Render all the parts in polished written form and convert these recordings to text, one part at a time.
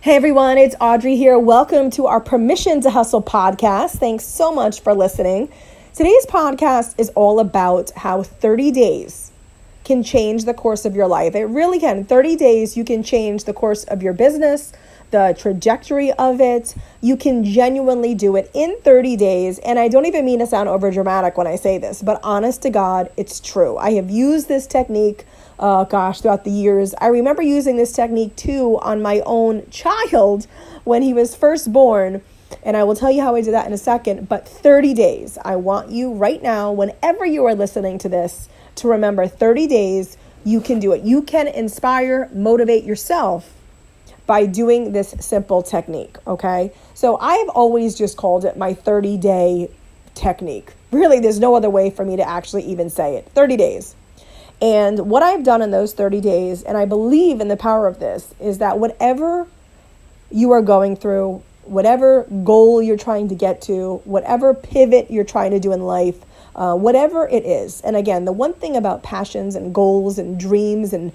Hey everyone, it's Audrey here. Welcome to our Permission to Hustle podcast. Thanks so much for listening. Today's podcast is all about how 30 days can change the course of your life. It really can. In 30 days, you can change the course of your business, the trajectory of it. You can genuinely do it in 30 days. And I don't even mean to sound over dramatic when I say this, but honest to God, it's true. I have used this technique throughout the years. I remember using this technique too on my own child when he was first born. And I will tell you how I did that in a second. But 30 days, I want you right now, whenever you are listening to this, to remember 30 days, you can do it. You can inspire, motivate yourself by doing this simple technique, okay? So I've always just called it my 30-day technique. Really, there's no other way for me to actually even say it. 30 days. And what I've done in those 30 days, and I believe in the power of this, is that whatever you are going through, whatever goal you're trying to get to, whatever pivot you're trying to do in life, whatever it is. And again, the one thing about passions and goals and dreams and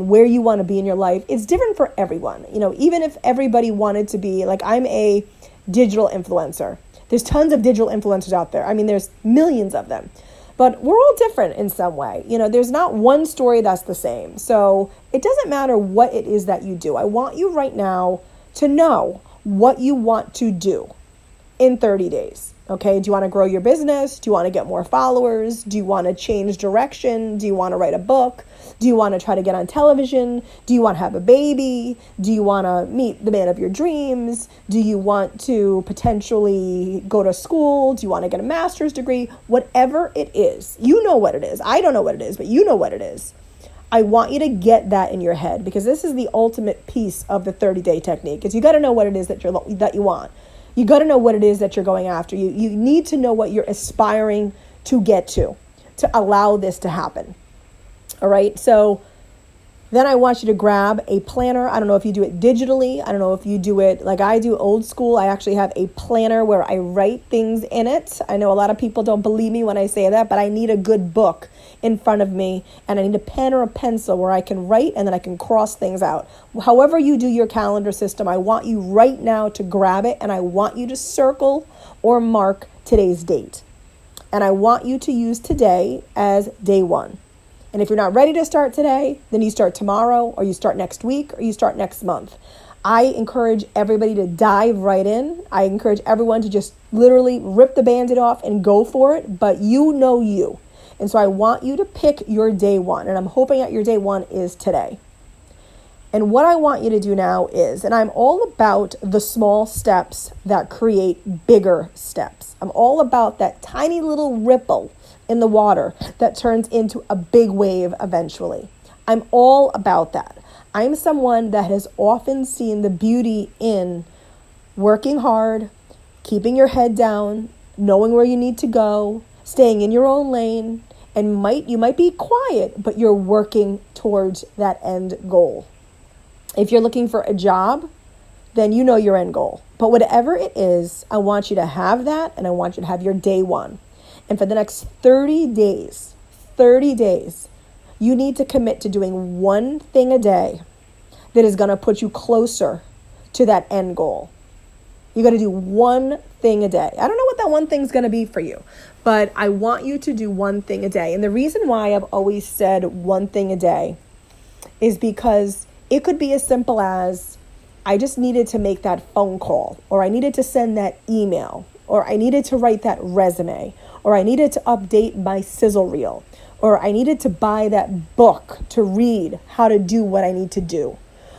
where you want to be in your life, it's different for everyone. You know, even if everybody wanted to be, like I'm a digital influencer. There's tons of digital influencers out there. I mean, there's millions of them. But we're all different in some way. You know, there's not one story that's the same. So it doesn't matter what it is that you do. I want you right now to know what you want to do in 30 days. Okay, do you want to grow your business? Do you want to get more followers? Do you want to change direction? Do you want to write a book? Do you want to try to get on television? Do you want to have a baby? Do you want to meet the man of your dreams? Do you want to potentially go to school? Do you want to get a master's degree? Whatever it is, you know what it is. I don't know what it is, but you know what it is. I want you to get that in your head because this is the ultimate piece of the 30-day technique. Is you got to know what it is that you want. You got to know what it is that you're going after. You need to know what you're aspiring to get to allow this to happen. All right. So then I want you to grab a planner. I don't know if you do it digitally. I don't know if you do it like I do old school. I actually have a planner where I write things in it. I know a lot of people don't believe me when I say that, but I need a good book in front of me and I need a pen or a pencil where I can write and then I can cross things out. However you do your calendar system, I want you right now to grab it and I want you to circle or mark today's date. And I want you to use today as day one. And if you're not ready to start today, then you start tomorrow or you start next week or you start next month. I encourage everybody to dive right in. I encourage everyone to just literally rip the Band-Aid off and go for it. But you know you. And so I want you to pick your day one. And I'm hoping that your day one is today. And what I want you to do now is, and I'm all about the small steps that create bigger steps. I'm all about that tiny little ripple in the water that turns into a big wave eventually. I'm all about that. I'm someone that has often seen the beauty in working hard, keeping your head down, knowing where you need to go, staying in your own lane, and you might be quiet, but you're working towards that end goal. If you're looking for a job, then you know your end goal. But whatever it is, I want you to have that, and I want you to have your day one. And for the next 30 days, you need to commit to doing one thing a day that is going to put you closer to that end goal. You got to do one thing a day. I don't know what that one thing's going to be for you, but I want you to do one thing a day. And the reason why I've always said one thing a day is because it could be as simple as I just needed to make that phone call, or I needed to send that email, or I needed to write that resume, or I needed to update my sizzle reel, or I needed to buy that book to read how to do what I need to do,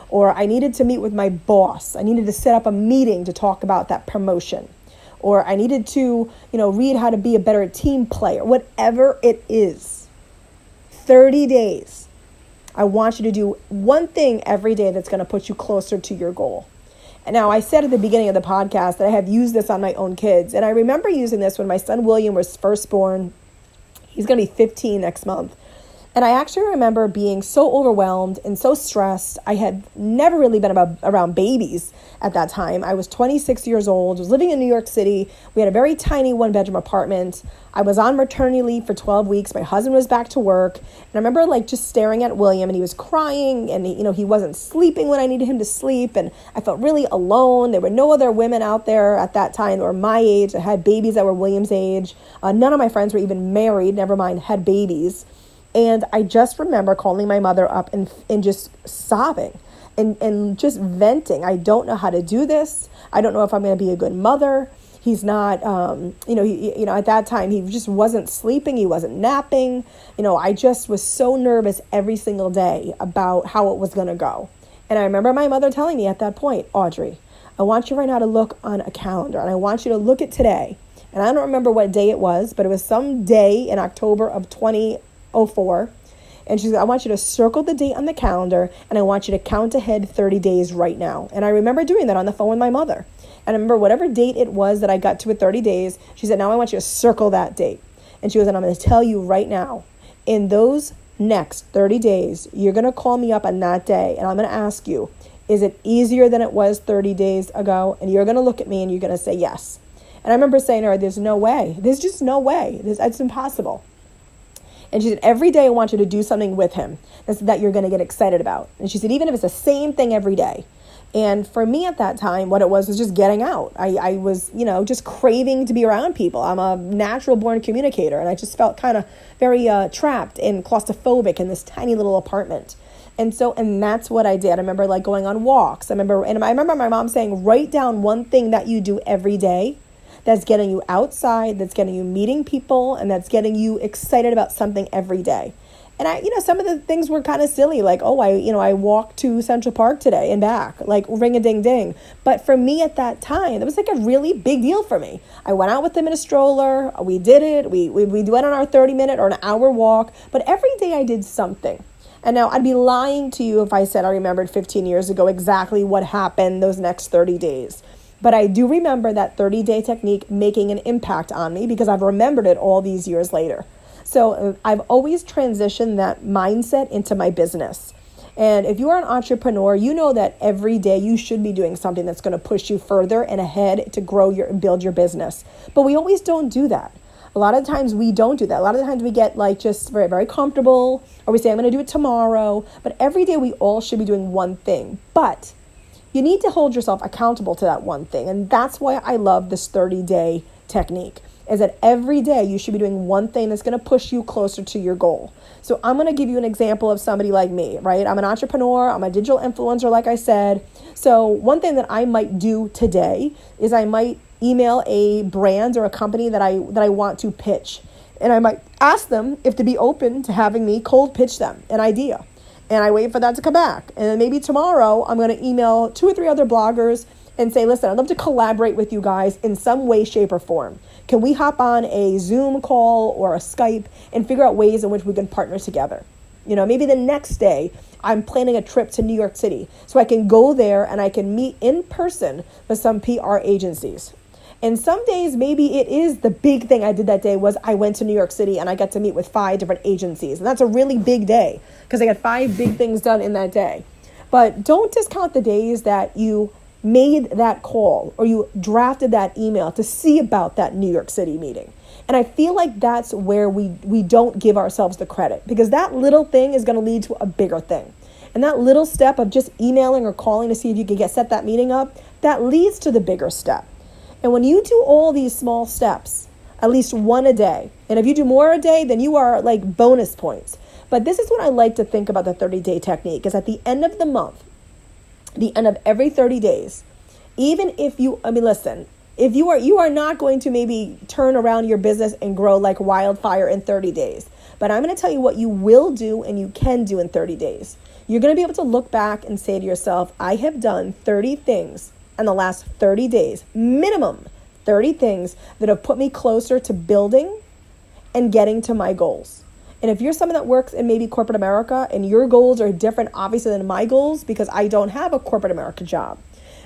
or I needed to meet with my boss. I needed to set up a meeting to talk about that promotion, or I needed to, read how to be a better team player, whatever it is. 30 days. I want you to do one thing every day that's going to put you closer to your goal. And now I said at the beginning of the podcast that I have used this on my own kids. And I remember using this when my son William was first born. He's going to be 15 next month. And I actually remember being so overwhelmed and so stressed. I had never really been around babies at that time. I was 26 years old, was living in New York City. We had a very tiny 1-bedroom apartment. I was on maternity leave for 12 weeks. My husband was back to work. And I remember just staring at William, and he was crying, and he wasn't sleeping when I needed him to sleep. And I felt really alone. There were no other women out there at that time that were my age that had babies that were William's age. None of my friends were even married, never mind had babies. And I just remember calling my mother up and just sobbing and just venting. I don't know how to do this. I don't know if I'm going to be a good mother. He's not, at that time, he just wasn't sleeping. He wasn't napping. I just was so nervous every single day about how it was going to go. And I remember my mother telling me at that point, Audrey, I want you right now to look on a calendar, and I want you to look at today. And I don't remember what day it was, but it was some day in October of 2004. And she said, I want you to circle the date on the calendar, and I want you to count ahead 30 days right now. And I remember doing that on the phone with my mother. And I remember whatever date it was that I got to at 30 days, she said, now I want you to circle that date. And she goes, and I'm going to tell you right now, in those next 30 days, you're going to call me up on that day, and I'm going to ask you, is it easier than it was 30 days ago? And you're going to look at me and you're going to say yes. And I remember saying to her, there's no way. There's just no way. It's impossible. And she said, every day I want you to do something with him that you're going to get excited about. And she said, even if it's the same thing every day. And for me at that time, what it was just getting out. I was, just craving to be around people. I'm a natural born communicator, and I just felt kind of very trapped and claustrophobic in this tiny little apartment. And that's what I did. I remember going on walks. I remember my mom saying, write down one thing that you do every day that's getting you outside, that's getting you meeting people, and that's getting you excited about something every day. And some of the things were kind of silly, I walked to Central Park today and back, ring a ding ding. But for me at that time, it was a really big deal for me. I went out with them in a stroller. We did it. We went on our 30-minute or an hour walk. But every day I did something. And now I'd be lying to you if I said I remembered 15 years ago exactly what happened those next 30 days. But I do remember that 30-day technique making an impact on me because I've remembered it all these years later. So I've always transitioned that mindset into my business. And if you are an entrepreneur, you know that every day you should be doing something that's going to push you further and ahead to grow build your business. But we always don't do that. A lot of times we don't do that. A lot of the times we get just very, very comfortable, or we say, I'm going to do it tomorrow. But every day we all should be doing one thing. But you need to hold yourself accountable to that one thing. And that's why I love this 30-day technique, is that every day you should be doing one thing that's going to push you closer to your goal. So I'm going to give you an example of somebody like me, right? I'm an entrepreneur. I'm a digital influencer, like I said. So one thing that I might do today is I might email a brand or a company that I want to pitch. And I might ask them if to be open to having me cold pitch them an idea. And I wait for that to come back. And then maybe tomorrow I'm going to email 2 or 3 other bloggers and say, listen, I'd love to collaborate with you guys in some way, shape, or form. Can we hop on a Zoom call or a Skype and figure out ways in which we can partner together? Maybe the next day I'm planning a trip to New York City so I can go there and I can meet in person with some PR agencies. And some days, maybe it is the big thing I did that day was I went to New York City and I got to meet with 5 different agencies. And that's a really big day because I got 5 big things done in that day. But don't discount the days that you made that call or you drafted that email to see about that New York City meeting. And I feel like that's where we don't give ourselves the credit, because that little thing is going to lead to a bigger thing. And that little step of just emailing or calling to see if you can set that meeting up, that leads to the bigger step. And when you do all these small steps, at least one a day, and if you do more a day, then you are bonus points. But this is what I like to think about the 30-day technique, is at the end of the month, the end of every 30 days, even if if you are not going to maybe turn around your business and grow like wildfire in 30 days, but I'm going to tell you what you will do and you can do in 30 days. You're going to be able to look back and say to yourself, I have done 30 things in the last 30 days, minimum 30 things that have put me closer to building and getting to my goals. And if you're someone that works in maybe corporate America and your goals are different, obviously, than my goals, because I don't have a corporate America job,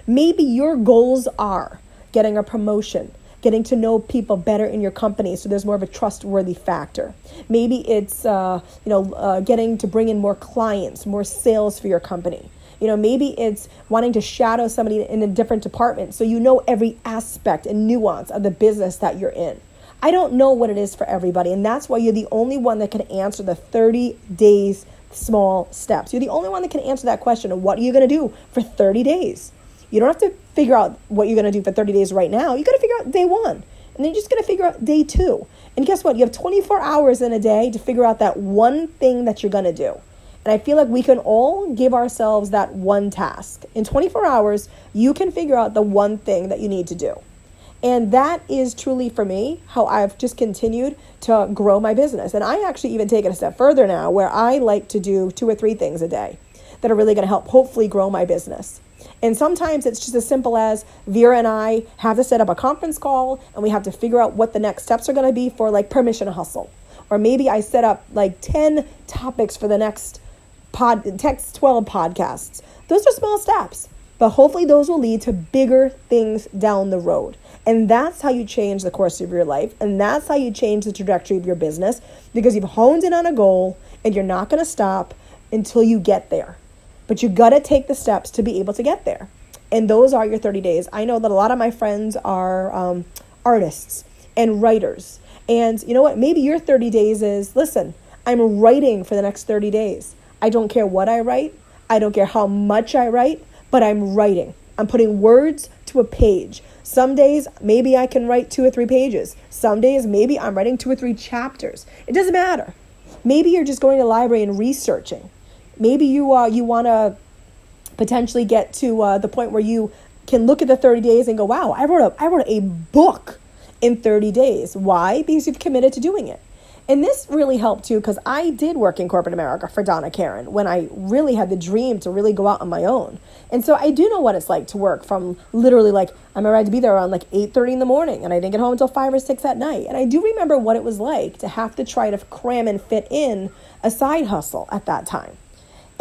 maybe your goals are getting a promotion, getting to know people better in your company so there's more of a trustworthy factor. Maybe it's getting to bring in more clients, more sales for your company. Maybe it's wanting to shadow somebody in a different department so you know every aspect and nuance of the business that you're in. I don't know what it is for everybody, and that's why you're the only one that can answer the 30 days small steps. You're the only one that can answer that question of what are you going to do for 30 days. You don't have to figure out what you're going to do for 30 days right now. You got to figure out day 1, and then you're just going to figure out day 2. And guess what? You have 24 hours in a day to figure out that one thing that you're going to do. And I feel like we can all give ourselves that one task. In 24 hours, you can figure out the one thing that you need to do. And that is truly, for me, how I've just continued to grow my business. And I actually even take it a step further now, where I like to do 2 or 3 things a day that are really going to help hopefully grow my business. And sometimes it's just as simple as Vera and I have to set up a conference call, and we have to figure out what the next steps are going to be for like Permission to Hustle. Or maybe I set up like 10 topics for the next 12 podcasts. Those are small steps, but hopefully those will lead to bigger things down the road. And that's how you change the course of your life. And that's how you change the trajectory of your business, because you've honed in on a goal and you're not going to stop until you get there. But you got to take the steps to be able to get there. And those are your 30 days. I know that a lot of my friends are artists and writers. And you know what? Maybe your 30 days is, listen, I'm writing for the next 30 days. I don't care what I write. I don't care how much I write, but I'm writing. I'm putting words to a page. Some days, maybe I can write 2 or 3 pages. Some days, maybe I'm writing 2 or 3 chapters. It doesn't matter. Maybe you're just going to the library and researching. Maybe you want to potentially get to the point where you can look at the 30 days and go, wow, I wrote a book in 30 days. Why? Because you've committed to doing it. And this really helped too, because I did work in corporate America for Donna Karan when I really had the dream to really go out on my own. And so I do know what it's like to work from literally like, I'm arrived to be there around like 8:30 in the morning, and I didn't get home until 5 or 6 at night. And I do remember what it was like to have to try to cram and fit in a side hustle at that time.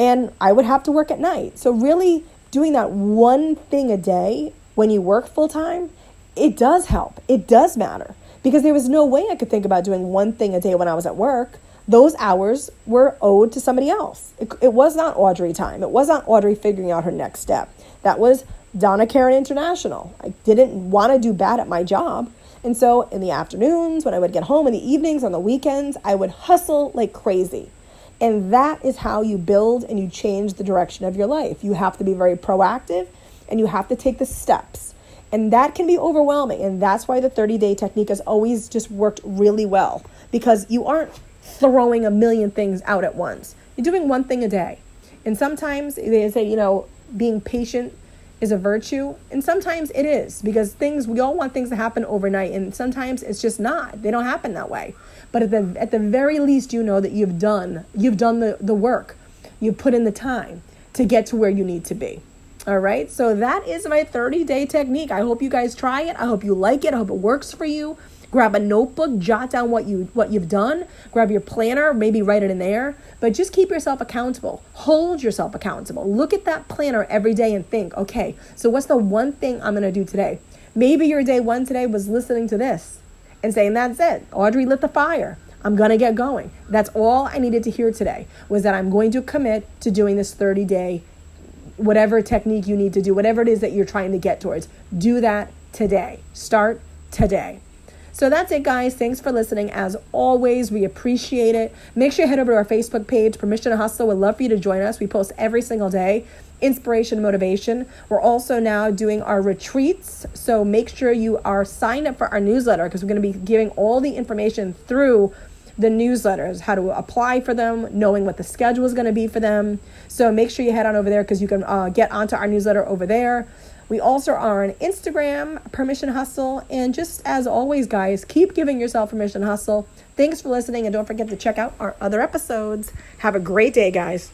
And I would have to work at night. So really doing that one thing a day when you work full time, it does help. It does matter. Because there was no way I could think about doing one thing a day when I was at work. Those hours were owed to somebody else. It was not Audrey time. It was not Audrey figuring out her next step. That was Donna Karan International. I didn't want to do bad at my job. And so in the afternoons, when I would get home, in the evenings, on the weekends, I would hustle like crazy. And that is how you build and you change the direction of your life. You have to be very proactive, and you have to take the steps. And that can be overwhelming. And that's why the 30-day technique has always just worked really well, because you aren't throwing a million things out at once. You're doing one thing a day. And sometimes they say, being patient is a virtue. And sometimes it is, because we all want things to happen overnight. And sometimes it's just not. They don't happen that way. But at the very least, you know that you've done the work. You've put in the time to get to where you need to be. All right. So that is my 30-day technique. I hope you guys try it. I hope you like it. I hope it works for you. Grab a notebook, jot down what you've done. Grab your planner, maybe write it in there. But just keep yourself accountable. Hold yourself accountable. Look at that planner every day and think, okay, so what's the one thing I'm going to do today? Maybe your day 1 today was listening to this and saying, that's it. Audrey lit the fire. I'm going to get going. That's all I needed to hear today, was that I'm going to commit to doing this 30-day whatever technique you need to do, whatever it is that you're trying to get towards, do that today. Start today. So that's it, guys. Thanks for listening. As always, we appreciate it. Make sure you head over to our Facebook page, Permission to Hustle. We'd love for you to join us. We post every single day, inspiration, motivation. We're also now doing our retreats. So make sure you are signed up for our newsletter, because we're going to be giving all the information through the newsletters, how to apply for them, knowing what the schedule is going to be for them. So make sure you head on over there, because you can get onto our newsletter over there. We also are on Instagram, Permission Hustle. And just as always, guys, keep giving yourself permission to hustle. Thanks for listening, and don't forget to check out our other episodes. Have a great day, guys.